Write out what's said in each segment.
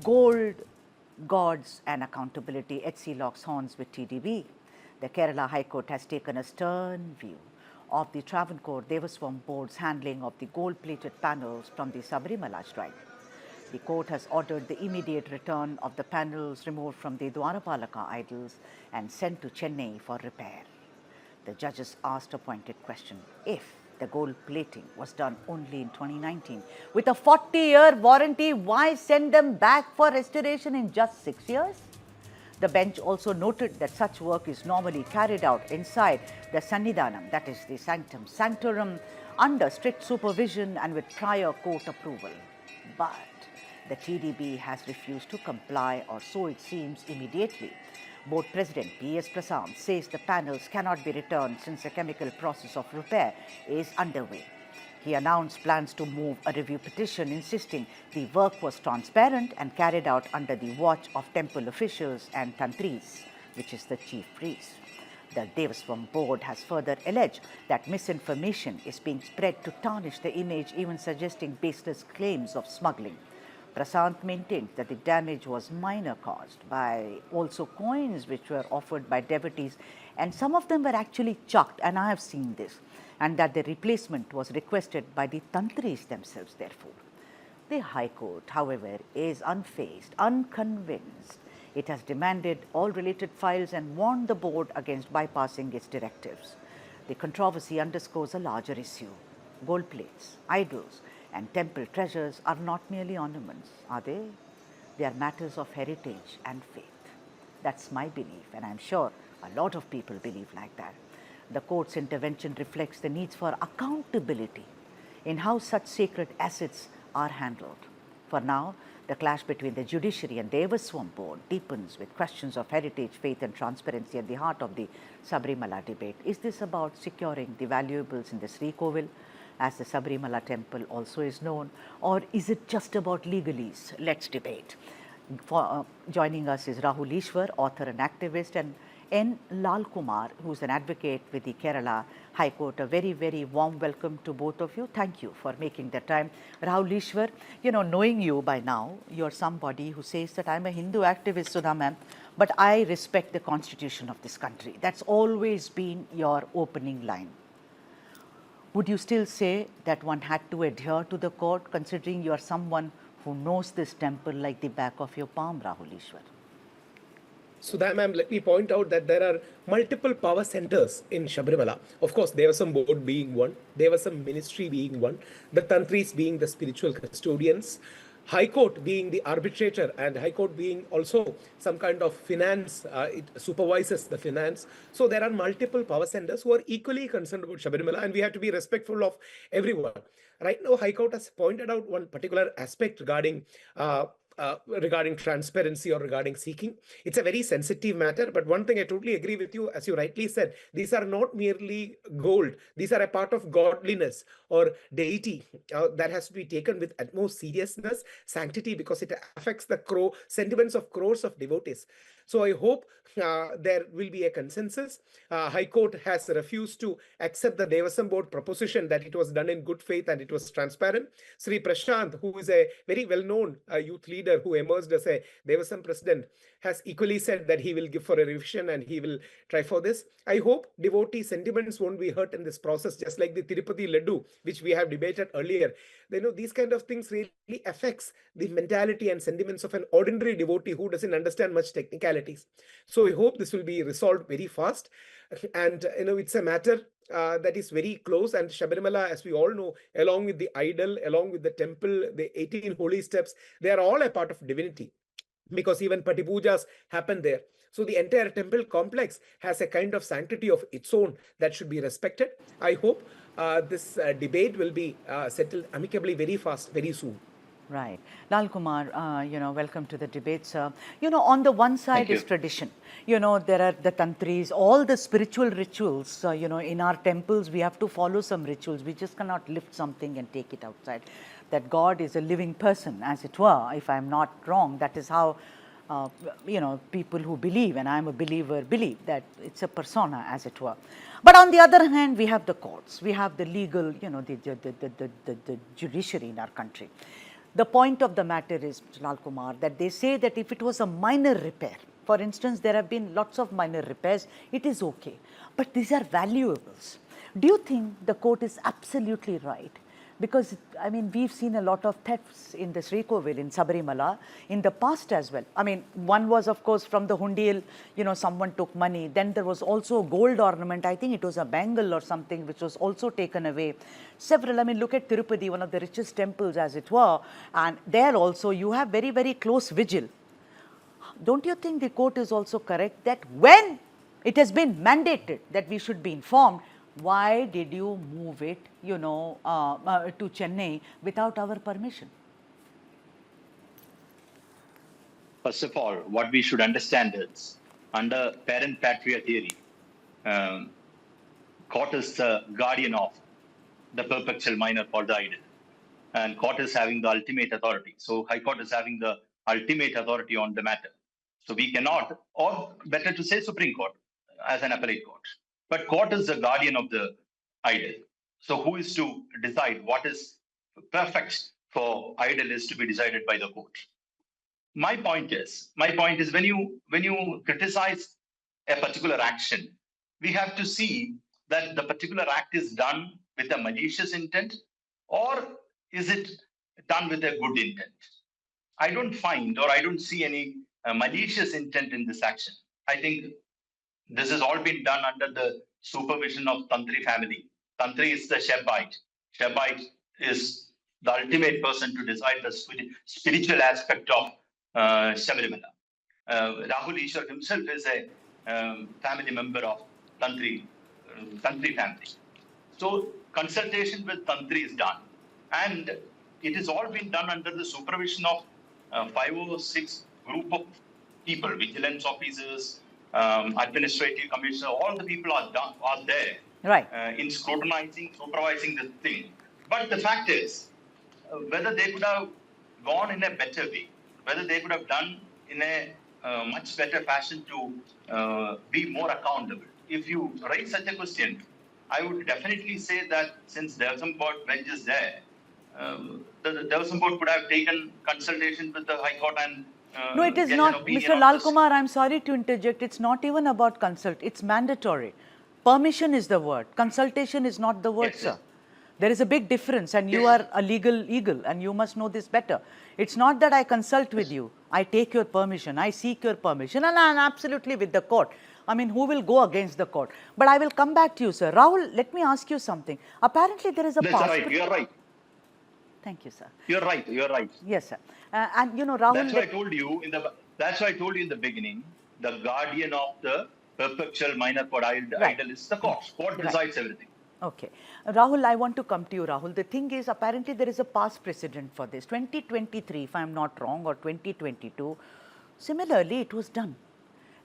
Gold, gods and accountability. HC locks horns with TDB. The Kerala High Court has taken a stern view of the Travancore Devaswom Board's handling of the gold-plated panels from the Sabarimala shrine. The court has ordered the immediate return of the panels removed from the Dwarapalaka idols and sent to Chennai for repair. The judges asked a pointed question: if the gold plating was done only in 2019 with a 40-year warranty, why send them back for restoration in just 6 years? The bench also noted that such work is normally carried out inside the Sannidhanam, that is the sanctum sanctorum, under strict supervision and with prior court approval. But the TDB has refused to comply, or so it seems, immediately. Board President P.S. Prasad says the panels cannot be returned since a chemical process of repair is underway. He announced plans to move a review petition insisting the work was transparent and carried out under the watch of temple officials and Thantris, which is the chief priest. The Devaswom Board has further alleged that misinformation is being spread to tarnish the image, even suggesting baseless claims of smuggling. Prasad maintained that the damage was minor, caused by also coins which were offered by devotees, and some of them were actually chucked, and I have seen this, and that the replacement was requested by the Thantris themselves, therefore. The High Court, however, is unfazed, unconvinced. It has demanded all related files and warned the board against bypassing its directives. The controversy underscores a larger issue. Gold plates, idols, and temple treasures are not merely ornaments, are they? They are matters of heritage and faith. That's my belief, and I'm sure a lot of people believe like that. The court's intervention reflects the needs for accountability in how such sacred assets are handled. For now, the clash between the judiciary and the Devaswom Board deepens with questions of heritage, faith and transparency at the heart of the Sabarimala debate. Is this about securing the valuables in the Sri Kovil, as the Sabarimala temple also is known, or is it just about legalese? Let's debate. Joining us is Rahul Ishwar, author and activist, and N. Lal Kumar, who is an advocate with the Kerala High Court. A very, very warm welcome to both of you. Thank you for making the time. Rahul Ishwar, knowing you by now, you're somebody who says that I'm a Hindu activist, Sudha ma'am, but I respect the constitution of this country. That's always been your opening line. Would you still say that one had to adhere to the court, considering you are someone who knows this temple like the back of your palm, Rahul Ishwar? Sudha ma'am, let me point out that there are multiple power centers in Sabarimala. Of course, there was some board being one, there was some ministry being one, the Thantris being the spiritual custodians, High Court being the arbitrator, and High Court being also some kind of finance, it supervises the finance. So there are multiple power centers who are equally concerned about Sabarimala, and we have to be respectful of everyone. Right now, High Court has pointed out one particular aspect regarding transparency or regarding seeking. It's a very sensitive matter, but one thing I totally agree with you, as you rightly said, these are not merely gold. These are a part of godliness or deity that has to be taken with utmost seriousness, sanctity, because it affects the sentiments of crores of devotees. So I hope there will be a consensus. High Court has refused to accept the Devaswom Board proposition that it was done in good faith and it was transparent. Sri Prashant, who is a very well-known youth leader who emerged as a Devaswom president, has equally said that he will give for a revision and he will try for this. I hope devotee sentiments won't be hurt in this process, just like the Tirupati Laddu, which we have debated earlier. These kind of things really affects the mentality and sentiments of an ordinary devotee who doesn't understand much technicalities. So I hope this will be resolved very fast. And it's a matter that is very close, and Sabarimala, as we all know, along with the idol, along with the temple, the 18 holy steps, they are all a part of divinity, because even Patipujas happen there. So the entire temple complex has a kind of sanctity of its own that should be respected. I hope this debate will be settled amicably very fast, very soon. Right. Lal Kumar, welcome to the debate, sir. On the one side is tradition. There are the Tantris, all the spiritual rituals, in our temples, we have to follow some rituals. We just cannot lift something and take it outside. That God is a living person, as it were, if I'm not wrong. That is how, people who believe, and I'm a believer, believe that it's a persona, as it were. But on the other hand, we have the courts, we have the legal, the judiciary in our country. The point of the matter is, Mr. Lal Kumar, that they say that if it was a minor repair, for instance, there have been lots of minor repairs, it is okay. But these are valuables. Do you think the court is absolutely right? Because, I mean, we've seen a lot of thefts in the Srikovil, in Sabarimala, in the past as well. I mean, one was, of course, from the Hundial, someone took money. Then there was also a gold ornament. I think it was a bangle or something, which was also taken away. Several, I mean, look at Tirupati, one of the richest temples, as it were. And there also, you have very, very close vigil. Don't you think the court is also correct that when it has been mandated that we should be informed, why did you move it, to Chennai without our permission? First of all, what we should understand is, under parent-patriot theory, court is the guardian of the perpetual minor for the idol. And court is having the ultimate authority. So High Court is having the ultimate authority on the matter. So we cannot, or better to say Supreme Court as an appellate court. But court is the guardian of the idol. So who is to decide what is perfect for idol is to be decided by the court. My point is when you criticize a particular action, we have to see that the particular act is done with a malicious intent, or is it done with a good intent? I don't find, or I don't see any malicious intent in this action. I think this has all been done under the supervision of Thantri family. Thantri is the Shebite. Shebite is the ultimate person to decide the spiritual aspect of Sabarimala. Rahul Ishwar himself is a family member of Thantri family. So consultation with Thantri is done. And it has all been done under the supervision of 5 or 6 group of people, vigilance officers, administrative commissioner, all the people are there, right, in scrutinizing, supervising the thing. But the fact is, whether they could have gone in a better way, whether they could have done in a much better fashion to be more accountable. If you raise such a question, I would definitely say that since Devaswom Board bench is there, the Devaswom Board could have taken consultation with the High Court and no, it is not, Mr. Lal Kumar, I'm sorry to interject. It's not even about consult. It's mandatory. Permission is the word. Consultation is not the word, yes, sir. Yes. There is a big difference, and you are a legal eagle, and you must know this better. It's not that I consult with you. I take your permission. I seek your permission, and I'm absolutely with the court. I mean, who will go against the court? But I will come back to you, sir. Rahul, let me ask you something. Apparently, there is a passport. Right. You're right. Thank you, sir. You're right. You're right. Yes, sir. And Rahul. That's why I told you in the beginning. The guardian of the perpetual minor for idol is the court. Court decides everything. Okay. Rahul, I want to come to you, Rahul. The thing is, apparently there is a past precedent for this. 2023, if I'm not wrong, or 2022, similarly, it was done.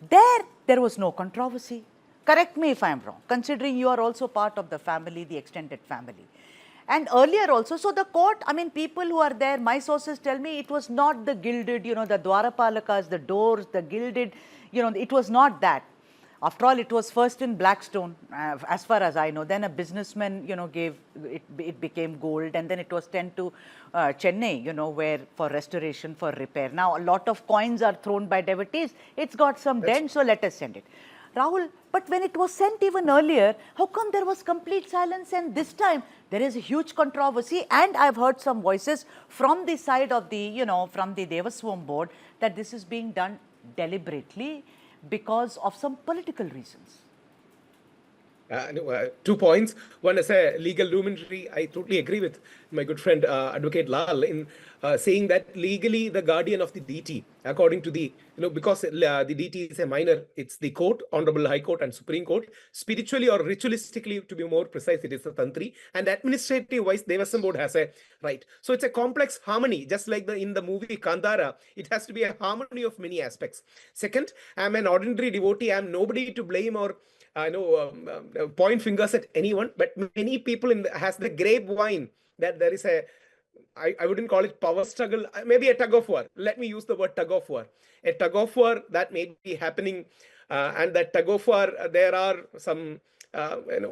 There was no controversy. Correct me if I'm wrong, considering you are also part of the family, the extended family. And earlier also, so the court, I mean, people who are there, my sources tell me it was not the gilded, the Dwarapalakas, the doors, the gilded, it was not that. After all, it was first in Blackstone, as far as I know. Then a businessman, gave, it became gold, and then it was sent to Chennai, where for restoration, for repair. Now, a lot of coins are thrown by devotees. It's got some dent, so let us send it. Rahul, but when it was sent even earlier, how come there was complete silence, and this time there is a huge controversy? And I've heard some voices from the side of the, from the Devaswom Board, that this is being done deliberately because of some political reasons. 2 points. One, as a legal luminary, I totally agree with my good friend Advocate Lal in saying that legally the guardian of the DT, according to the, because the DT is a minor, it's the court, Honorable High Court and Supreme Court. Spiritually or ritualistically, to be more precise, it is the Thantri. And administrative-wise, Devaswom Board has a right. So it's a complex harmony, just like in the movie Kandara, it has to be a harmony of many aspects. Second, I'm an ordinary devotee. I'm nobody to blame or point fingers at anyone, but many people has the grapevine that there is I wouldn't call it power struggle, maybe a tug of war. Let me use the word tug of war. A tug of war that may be happening, and that tug of war, there are some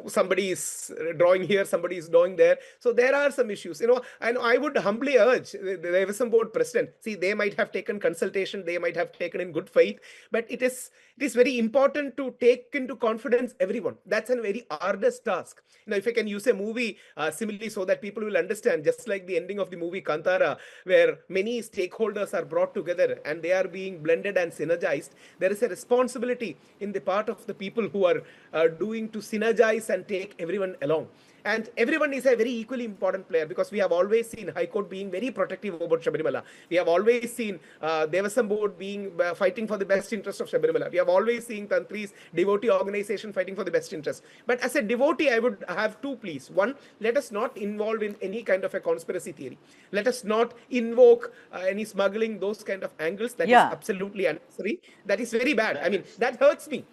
somebody is drawing here, somebody is drawing there. So there are some issues, and I would humbly urge the Devaswom Board president. See, they might have taken consultation, they might have taken in good faith, but it is very important to take into confidence everyone. That's a very arduous task. If I can use a movie simile so that people will understand, just like the ending of the movie Kantara, where many stakeholders are brought together and they are being blended and synergized, there is a responsibility in the part of the people who are doing to synergize and take everyone along. And everyone is a very equally important player, because we have always seen High Court being very protective about Sabarimala. We have always seen Devaswom Board being fighting for the best interest of Sabarimala. We have always seen Thantri's devotee organization fighting for the best interest. But as a devotee, I would have two pleas. One, let us not involve in any kind of a conspiracy theory. Let us not invoke any smuggling, those kind of angles. That is absolutely unnecessary. That is very bad. I mean, that hurts me.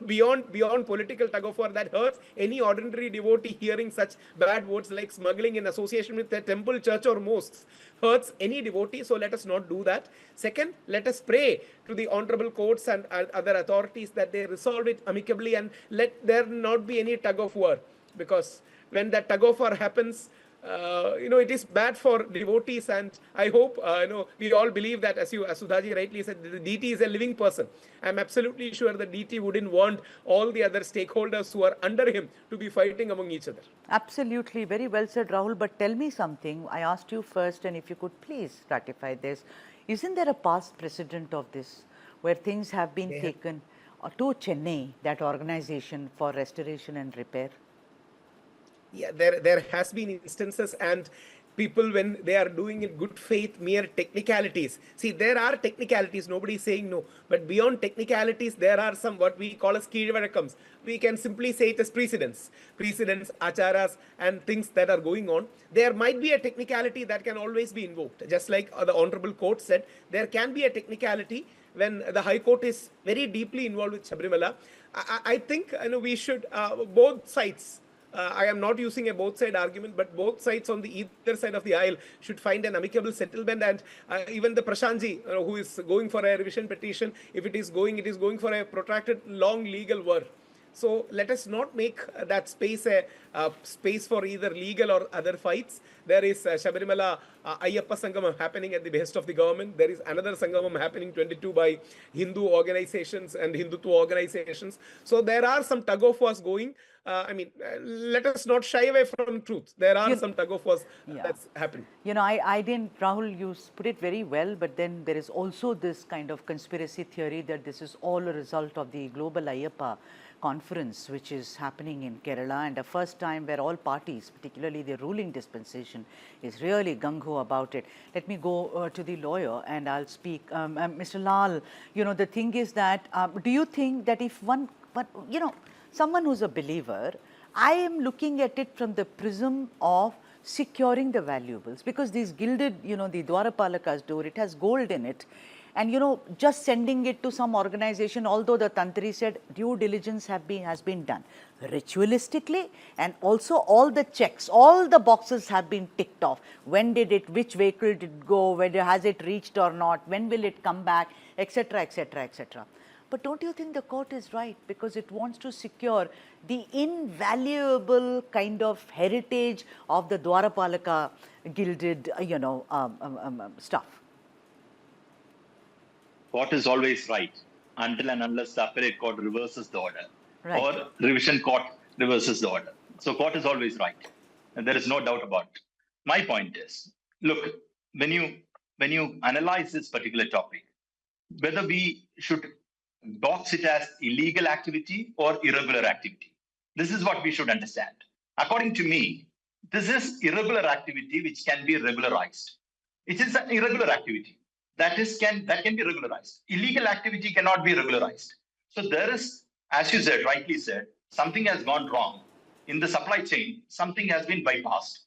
Beyond political tug of war, that hurts any ordinary devotee hearing such bad words like smuggling in association with a temple, church or mosques. Hurts any devotee, so let us not do that. Second, let us pray to the honorable courts and other authorities that they resolve it amicably, and let there not be any tug of war, because when that tug of war happens, it is bad for devotees. And I hope, we all believe that, as Sudhaji rightly said, the DT is a living person. I'm absolutely sure the DT wouldn't want all the other stakeholders who are under him to be fighting among each other. Absolutely. Very well said, Rahul. But tell me something. I asked you first, and if you could please ratify this. Isn't there a past precedent of this, where things have been taken to Chennai, that organization, for restoration and repair? Yeah, there has been instances, and people, when they are doing in good faith, mere technicalities. See, there are technicalities, nobody is saying no. But beyond technicalities, there are some what we call as keelvazhakams. We can simply say it as precedents, acharas, and things that are going on. There might be a technicality that can always be invoked. Just like the Honorable Court said, there can be a technicality when the High Court is very deeply involved with Sabarimala. I think we should, both sides, I am not using a both side argument, but both sides on the either side of the aisle should find an amicable settlement. And even the Prashantji, who is going for a revision petition, if it is going for a protracted, long legal war. So let us not make that space a space for either legal or other fights. There is Sabarimala Ayyappa Sangamam happening at the behest of the government. There is another Sangamam happening 22 by Hindu organizations and Hindutva organizations. So there are some tug of wars going. Let us not shy away from truth. There are some tug of wars that's happening. I didn't, Rahul, you put it very well, but then there is also this kind of conspiracy theory that this is all a result of the Global Ayyappa conference, which is happening in Kerala, and the first time where all parties, particularly the ruling dispensation, is really gung-ho about it. Let me go to the lawyer and I'll speak. Mr. Lal, the thing is that, do you think that if someone who's a believer, I am looking at it from the prism of securing the valuables, because these gilded, the Dwarapalaka's door, it has gold in it. And just sending it to some organization, although the Thantri said due diligence has been done ritualistically, and also all the checks, all the boxes have been ticked off. When did it, which vehicle did it go, whether has it reached or not, when will it come back, etc., etc., etc. But don't you think the court is right, because it wants to secure the invaluable kind of heritage of the Dwarapalaka gilded, stuff? Court is always right until and unless the appellate court reverses the order, right, or revision court reverses the order. So court is always right, and there is no doubt about it. My point is, look, when you analyze this particular topic, whether we should box it as illegal activity or irregular activity, this is what we should understand. According to me, this is irregular activity which can be regularized. It is an irregular activity. That can be regularized. Illegal activity cannot be regularized. So there is, as you said, rightly said, something has gone wrong in the supply chain. Something has been bypassed.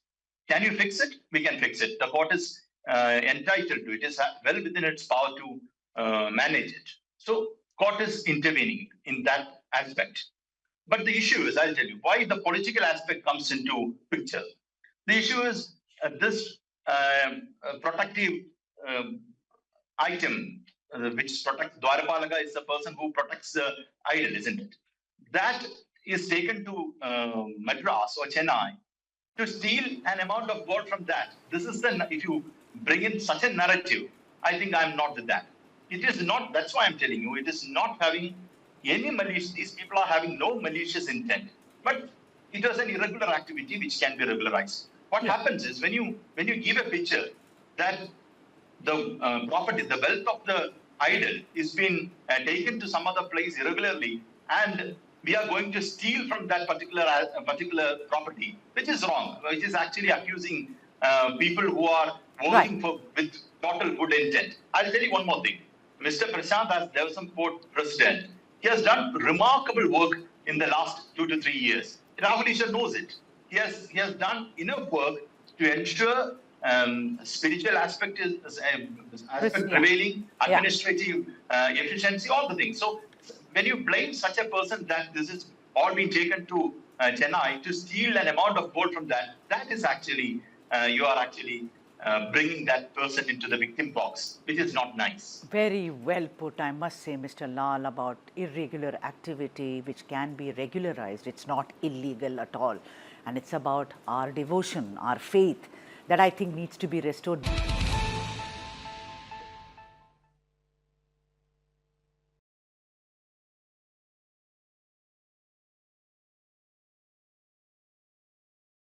Can you fix it? We can fix it. The court is entitled to it. It is well within its power to manage it. So court is intervening in that aspect. But the issue is, I'll tell you why the political aspect comes into picture. The issue is this protective item, which protects Dwarapalaka, is the person who protects the idol, isn't it? That is taken to Madras or Chennai to steal an amount of gold from that. This is if you bring in such a narrative, I think I'm not with that. It is not, that's why I'm telling you, it is not having any malicious, these people are having no malicious intent. But it was an irregular activity which can be regularized. What happens is when you give a picture that the property, the wealth of the idol is being taken to some other place irregularly, and we are going to steal from that particular property, which is wrong, which is actually accusing people who are working with total good intent. I'll tell you one more thing. Mr. Prashant, as Devaswom Board President, he has done remarkable work in the last 2 to 3 years. Rahul Isha knows it. He has done enough work to ensure spiritual aspect is prevailing, administrative efficiency, all the things. So when you blame such a person that this is all being taken to Chennai to steal an amount of gold from that is actually, you are actually bringing that person into the victim box, which is not nice. Very well put, I must say, Mr. Lal, about irregular activity which can be regularized. It's not illegal at all. And it's about our devotion, our faith, that I think needs to be restored.